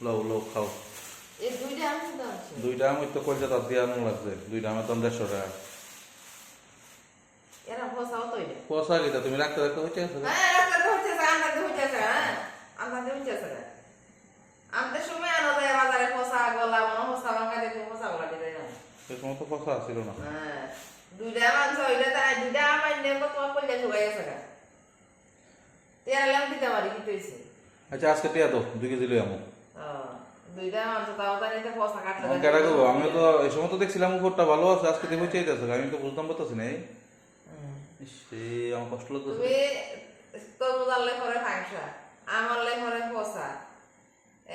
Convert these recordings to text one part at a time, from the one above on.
লও লও খাও এই দুইটা আম তো আছে। দুইটা আম তো কলজা তার দিয়ে আনো লাগছে দুইটা আমার তো 150 টাকা এরা ফসাও তো এটা। পয়সা গিতা তুমি রাখতে রাখতে হচ্ছে হ্যাঁ রাস্তাতে হচ্ছে আন্দাজে হচ্ছে হ্যাঁ আন্দাজে হচ্ছে আমাদের সময় আনা যায় বাজারে ফসা গলা মনে ফসা ভাঙা দেখে ফসা গলা দিতে যায়। সে সময় তো পয়সা ছিল না হ্যাঁ দুইটা মাংস হইলে তাই দুইটা আমার নেব তোমার কইলে ঢুকাই গেছে গা তেল লাম দিতে পারি কি হইছে। আচ্ছা আজকে টিয়া তো 2 কেজি লই আমো দুইটা মাংস তাও তাই নিতে ফসা কাটতে আমি কেডা গো আমি তো এই সময় তো দেখছিলাম উপরটা ভালো আছে আজকে দেখো চাইতেছে আমি তো বুঝতাম পারতাছি না সে আমার কষ্ট লাগতেছে তুমি তোর মোজালে পরে ফাংশা আমার লাই পরে ফসা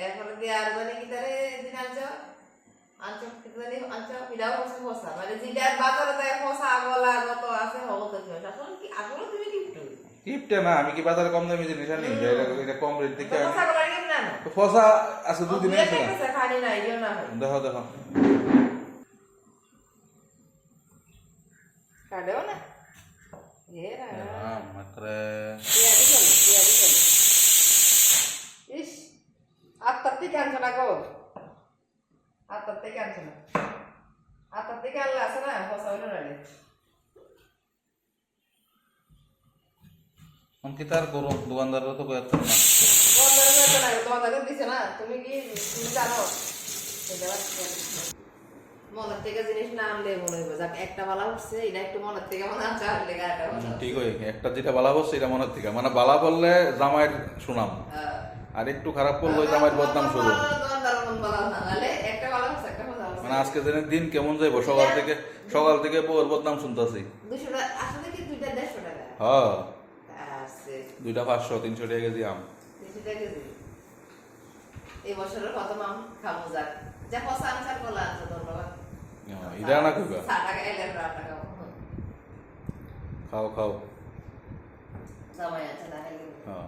এরপরে দিয়ে আর জানি কি তারে দিন আনছো কি জানি আনছো পিডাও হচ্ছে ফসা মানে জিডার বাজারে যায় ফসা গলা যত আছে হবো তো আসলে কি আসলে তুমি কি টিপটা না আমি কি বাজারে কম দামি জিনিস আনি এটা কম রেট থেকে ফসা গলা কি না না তো ফসা আছে 2 দিন আছে না খানি না ইও না দেখো দেখো কাটেও না এরা মাত্র পেয়ারি চলে ইস আত্মাতে কাঁদছো না গো আত্মাতে কাঁদছো না আত্মাতে কাঁদলে আছে না ফসা হইলো না কি তার করো দোকানদাররা তো কয়েক না তোমাদের দিছে না তুমি কি তুমি জানো মনের থেকে জিনিস না আনলে মনে হইব যাক একটা বালা হচ্ছে এটা একটু মনের থেকে মনে আছে আনলে গাটা ঠিক হই একটা যেটা বালা বলছে এটা মনের থেকে মানে বালা বললে জামাইয়ের সুনাম আর একটু খারাপ করলে জামাইয়ের বদনাম শুরু একটা বালা হচ্ছে একটা কথা মানে আজকে দিন কেমন যাইবো সকাল থেকে বউর বদনাম শুনতাছি 200 টাকা আসলে কি দুইটা 150 টাকা হ্যাঁ আছে দুইটা 500 300 টাকা কেজি আম 300 টাকা কেজি এই বছরের প্রথম আম খাবো যাক যা ফসা আনসার বলা আছে ধন্যবাদ ইদা না কইবা 60 টাকা এলে টাকা খাও খাও সময় আছে না হ্যাঁ